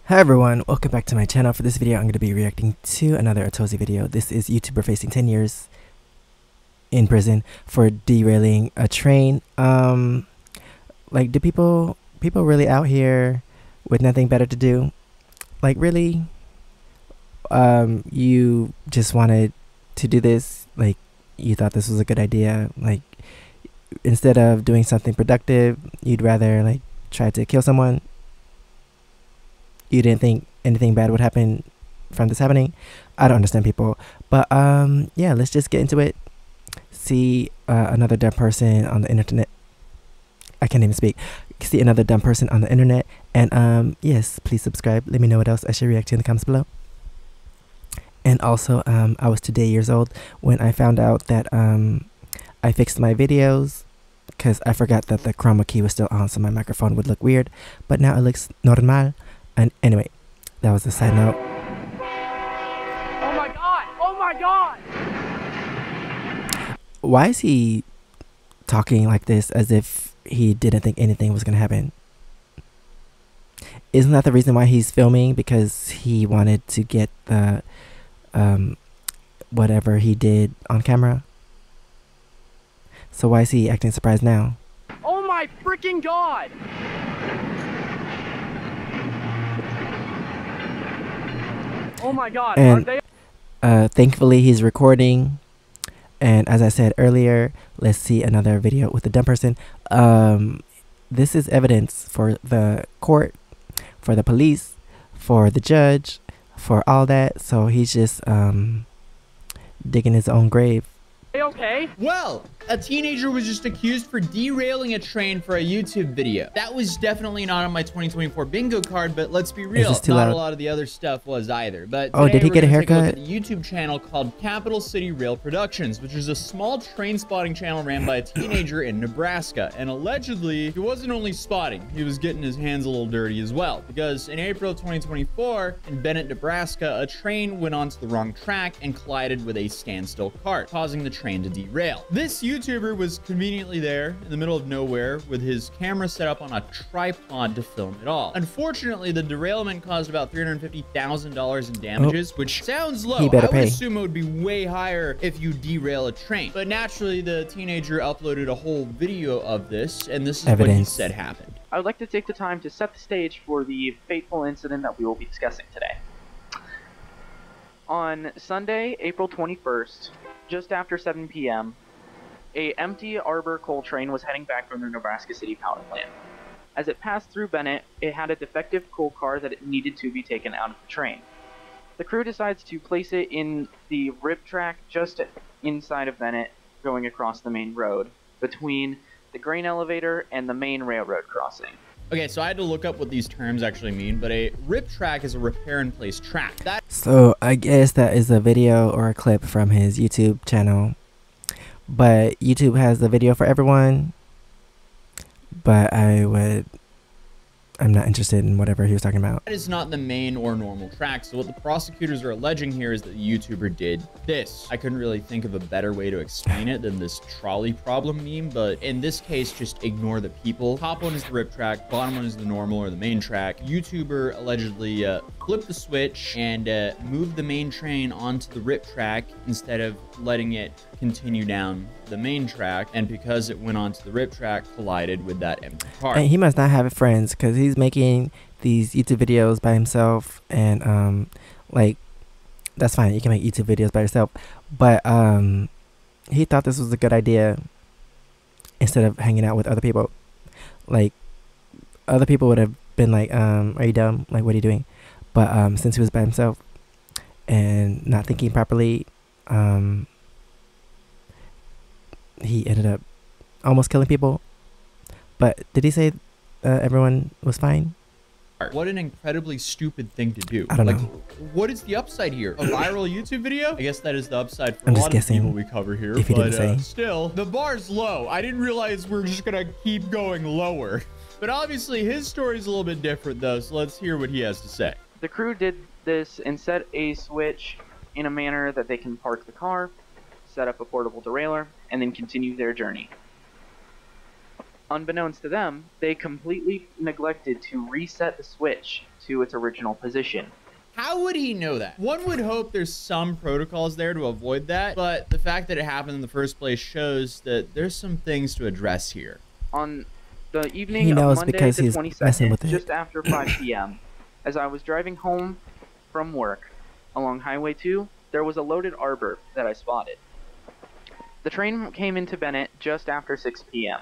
Hi everyone, welcome back to my channel. For this video, I'm going to be reacting to another Atozi video. This is YouTuber facing 10 years in prison for derailing a train. Do people really out here with nothing better to do? Like, really? You just wanted to do this? Like, you thought this was a good idea? Like, instead of doing something productive, you'd rather, like, try to kill someone? You didn't think anything bad would happen from this happening? I don't understand people. But yeah, let's just get into it. See another dumb person on the internet. I can't even speak. See another dumb person on the internet. And yes, please subscribe. Let me know what else I should react to in the comments below. And also, I was today years old when I found out that I fixed my videos because I forgot that the chroma key was still on, so my microphone would look weird. But now it looks normal. And anyway, that was a side note. Oh my god! Oh my god! Why is he talking like this as if he didn't think anything was going to happen? Isn't that the reason why he's filming? Because he wanted to get the whatever he did on camera? So why is he acting surprised now? Oh my freaking god! Oh my god, And are they thankfully he's recording. And as I said earlier, let's see another video with the dumb person. This is evidence for the court, for the police, for the judge, for all that. So he's just digging his own grave. okay? Well, a teenager was just accused for derailing a train for a YouTube video. That was definitely not on my 2024 bingo card, but let's be real, not loud? a lot of the other stuff was either. But Oh, did he get a haircut? Take a look at the YouTube channel called Capital City Rail Productions, which is a small train spotting channel ran by a teenager in Nebraska. And allegedly, he wasn't only spotting, he was getting his hands a little dirty as well. Because in April of 2024, in Bennett, Nebraska, a train went onto the wrong track and collided with a standstill cart, causing the train to derail. This YouTuber was conveniently there in the middle of nowhere with his camera set up on a tripod to film it all. Unfortunately, the derailment caused about $350,000 in damages, which sounds low. He better pay. I would assume it would be way higher if you derail a train. But naturally, the teenager uploaded a whole video of this, and this is what he said happened. I would like to take the time to set the stage for the fateful incident that we will be discussing today. On Sunday, April 21st, just after 7 p.m., a empty Arbor coal train was heading back from the Nebraska City power plant. As it passed through Bennett, it had a defective coal car that it needed to be taken out of the train. The crew decides to place it in the rip track just inside of Bennett, going across the main road, between the grain elevator and the main railroad crossing. Okay, so I had to look up what these terms actually mean, but a rip track is a repair and place track. So I guess that is a video or a clip from his YouTube channel. But YouTube has the video for everyone. But I'm not interested in whatever he was talking about. That is not the main or normal track. So what the prosecutors are alleging here is that the YouTuber did this. I couldn't really think of a better way to explain it than this trolley problem meme, but in this case, just ignore the people. Top one is the rip track, bottom one is the normal or the main track. YouTuber allegedly flipped the switch and moved the main train onto the rip track instead of letting it continue down the main track, and because it went onto the rip track, collided with that empty car. And he must not have friends because he's making these YouTube videos by himself, and like, that's fine, you can make YouTube videos by yourself, but he thought this was a good idea instead of hanging out with other people. Like, other people would have been like, are you dumb? Like, what are you doing? But since he was by himself and not thinking properly, he ended up almost killing people. But did he say everyone was fine? What an incredibly stupid thing to do. I don't know. What is the upside here? A viral YouTube video? I guess that is the upside for I'm a just lot of guessing people we cover here. if he But didn't say. still, the bar's low. I didn't realize we're just gonna keep going lower. But obviously his story is a little bit different though, so let's hear what he has to say. The crew did this and set a switch in a manner that they can park the car, set up a portable derailleur, and then continue their journey. Unbeknownst to them, they completely neglected to reset the switch to its original position. How would he know that? One would hope there's some protocols there to avoid that, but the fact that it happened in the first place shows that there's some things to address here. On the evening of Monday the 22nd, just after 5 p.m., as I was driving home from work along Highway 2, there was a loaded arbor that I spotted. The train came into Bennett just after 6 p.m.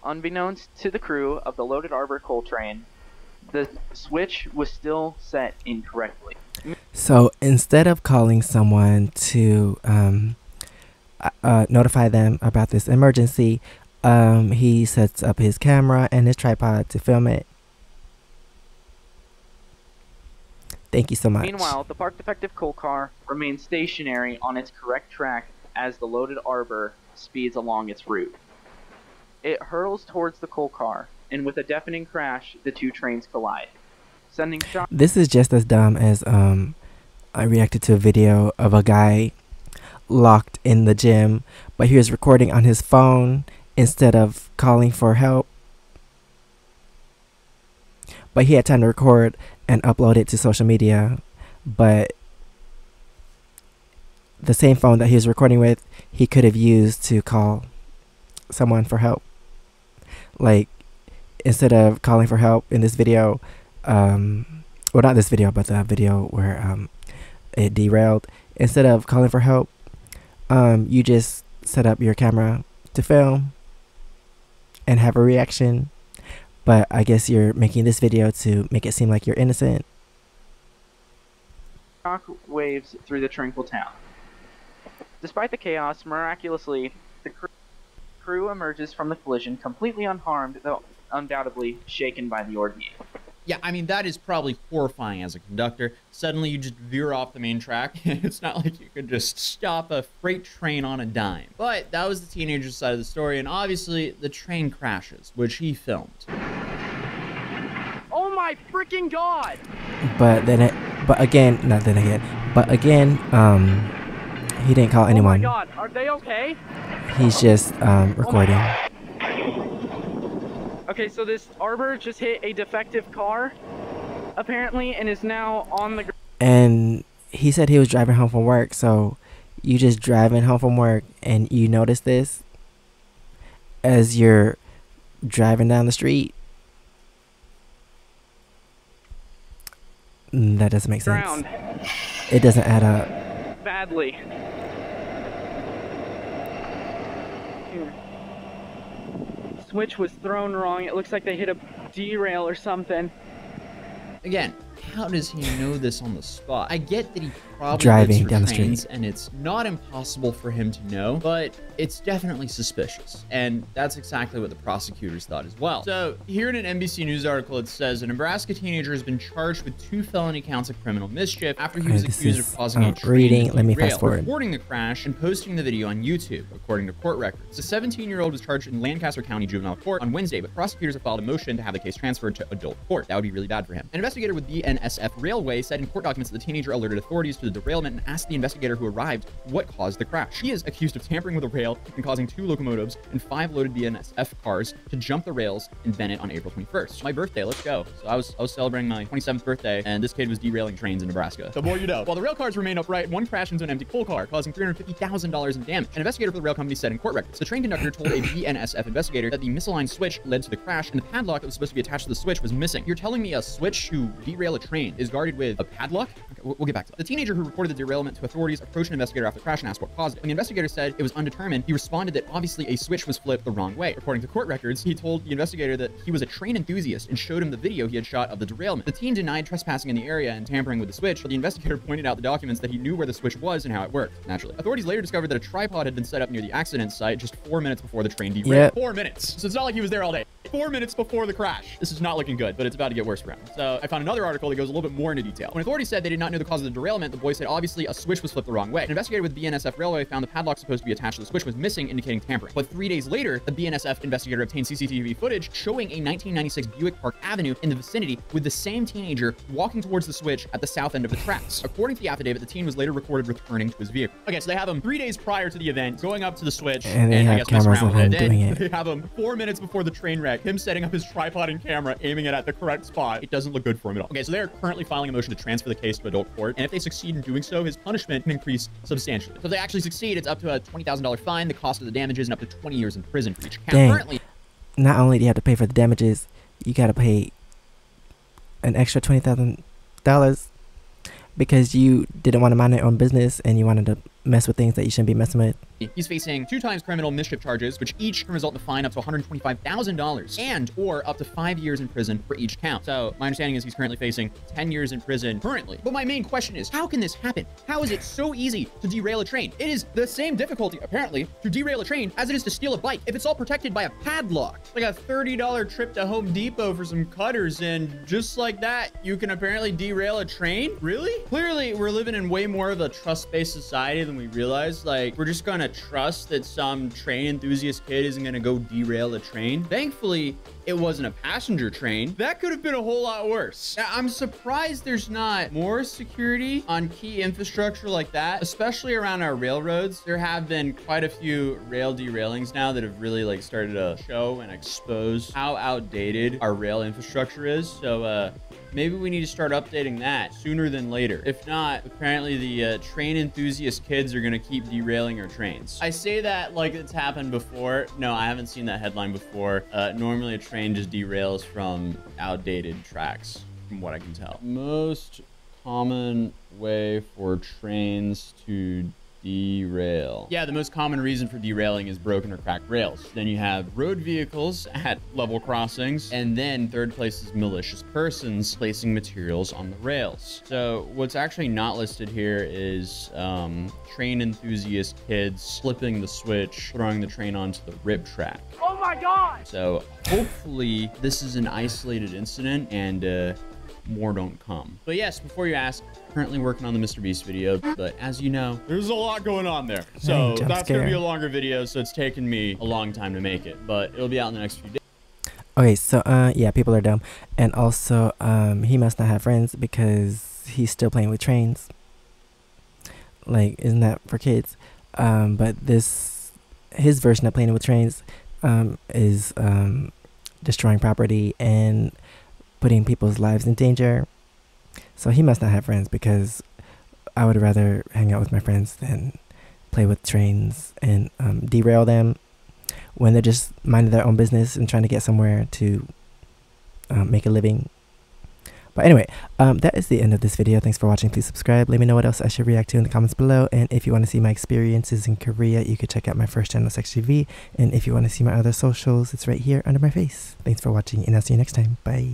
Unbeknownst to the crew of the loaded arbor coal train, the switch was still set incorrectly. So instead of calling someone to notify them about this emergency, he sets up his camera and his tripod to film it. Thank you so much. Meanwhile, the park defective coal car remains stationary on its correct track as the loaded arbor speeds along its route. It hurtles towards the coal car, and with a deafening crash, the two trains collide, sending shock. This is just as dumb as I reacted to a video of a guy locked in the gym, but he was recording on his phone instead of calling for help. But he had time to record and upload it to social media, but the same phone that he was recording with, he could have used to call someone for help. Like, instead of calling for help in this video, well, not this video, but the video where it derailed, instead of calling for help, you just set up your camera to film and have a reaction. But I guess you're making this video to make it seem like you're innocent. Shock waves through the tranquil town. Despite the chaos, miraculously, the crew emerges from the collision completely unharmed, though undoubtedly shaken by the ordeal. Yeah, I mean, that is probably horrifying as a conductor. Suddenly you just veer off the main track. It's not like you could just stop a freight train on a dime. But that was the teenager's side of the story, and obviously the train crashes, which he filmed. Oh my freaking god! But again, he didn't call anyone. Oh my god, are they okay? He's just recording. Okay, so this arbor just hit a defective car, apparently, and is now on the ground. And he said he was driving home from work, so you just driving home from work and you notice this as you're driving down the street? That doesn't make sense. It doesn't add up. Badly. Here. Switch was thrown wrong. It looks like they hit a derail or something. Again, how does he know this on the spot? I get that he probably driving lives down the for trains, street, and it's not impossible for him to know, but it's definitely suspicious, and that's exactly what the prosecutors thought as well. So here in an NBC News article, it says a Nebraska teenager has been charged with 2 felony counts of criminal mischief after he was accused of causing a train to derail, reporting the crash and posting the video on YouTube, according to court records. The 17-year-old was charged in Lancaster County Juvenile Court on Wednesday, but prosecutors have filed a motion to have the case transferred to adult court. That would be really bad for him. An investigator with the NSF Railway said in court documents that the teenager alerted authorities to the derailment and asked the investigator who arrived what caused the crash. He is accused of tampering with a rail and causing 2 locomotives and 5 loaded DNSF cars to jump the rails in Bennett on April 21st. My birthday, let's go. So I was celebrating my 27th birthday, and this kid was derailing trains in Nebraska. The more you know. While the rail cars remain upright, one crashed into an empty coal car, causing $350,000 in damage. An investigator for the rail company said in court records, the train conductor told a BNSF investigator that the misaligned switch led to the crash, and the padlock that was supposed to be attached to the switch was missing. You're telling me a switch to derail a train is guarded with a padlock? Okay, we'll get back to that. The teenager who reported the derailment to authorities approached an investigator after the crash and asked what caused it. When the investigator said it was undetermined, he responded that obviously a switch was flipped the wrong way. According to court records, he told the investigator that he was a train enthusiast and showed him the video he had shot of the derailment. The teen denied trespassing in the area and tampering with the switch, but the investigator pointed out the documents that he knew where the switch was and how it worked, naturally. Authorities later discovered that a tripod had been set up near the accident site just 4 minutes before the train derailed. 4 minutes. So it's not like he was there all day. 4 minutes before the crash. This is not looking good, but it's about to get worse for him. So I found another article that goes a little bit more into detail. When authorities said they did not know the cause of the derailment, the boys said obviously a switch was flipped the wrong way. An investigator with BNSF Railway found the padlock supposed to be attached to the switch was missing, indicating tampering. But 3 days later, the BNSF investigator obtained CCTV footage showing a 1996 Buick Park Avenue in the vicinity with the same teenager walking towards the switch at the south end of the tracks. According to the affidavit, the teen was later recorded returning to his vehicle. Okay, so they have him 3 days prior to the event, going up to the switch, and they have cameras of him doing it. They have him 4 minutes before the train wreck, him setting up his tripod and camera, aiming it at the correct spot. It doesn't look good for him at all. Okay, so they're currently filing a motion to transfer the case to adult court, and if they succeed in doing so, his punishment can increase substantially. So if they actually succeed, it's up to a $20,000 fine, the cost of the damages, and up to 20 years in prison for each count. Dang. Currently, not only do you have to pay for the damages, you gotta pay an extra $20,000 because you didn't want to mind your own business and you wanted to mess with things that you shouldn't be messing with. he's facing 2 times criminal mischief charges, which each can result in a fine up to $125,000 and or up to 5 years in prison for each count. So my understanding is he's currently facing 10 years in prison currently. But my main question is, how can this happen? How is it so easy to derail a train? It is the same difficulty, apparently, to derail a train as it is to steal a bike if it's all protected by a padlock. It's like a $30 trip to Home Depot for some cutters, and just like that, you can apparently derail a train? Really? Clearly, we're living in way more of a trust-based society than we realize. Like, we're just gonna trust that some train enthusiast kid isn't gonna go derail a train. Thankfully, it wasn't a passenger train. That could have been a whole lot worse. I'm surprised there's not more security on key infrastructure like that, especially around our railroads. There have been quite a few rail derailings now that have really like started to show and expose how outdated our rail infrastructure is. So maybe we need to start updating that sooner than later. If not, apparently the train enthusiast kids are gonna keep derailing our trains. I say that like it's happened before. No, I haven't seen that headline before. Normally a train just derails from outdated tracks, from what I can tell. Most common way for trains to derail. Yeah, the most common reason for derailing is broken or cracked rails. Then you have road vehicles at level crossings, and then third place is malicious persons placing materials on the rails. So what's actually not listed here is train enthusiast kids slipping the switch, throwing the train onto the rip track. Oh my God! So hopefully this is an isolated incident and more don't come. But yes, before you ask, currently working on the Mr. Beast video, but as you know, there's a lot going on there. So that's gonna be a longer video, so it's taken me a long time to make it, but it'll be out in the next few days. Okay, so yeah, people are dumb. And also, he must not have friends because he's still playing with trains. Like, isn't that for kids? But his version of playing with trains is destroying property and putting people's lives in danger. So he must not have friends, because I would rather hang out with my friends than play with trains and derail them when they're just minding their own business and trying to get somewhere to make a living. But anyway, that is the end of this video. Thanks for watching. Please subscribe. Let me know what else I should react to in the comments below. And if you want to see my experiences in Korea, you could check out my first channel, SEKSHI. And if you want to see my other socials, it's right here under my face. Thanks for watching, and I'll see you next time. Bye.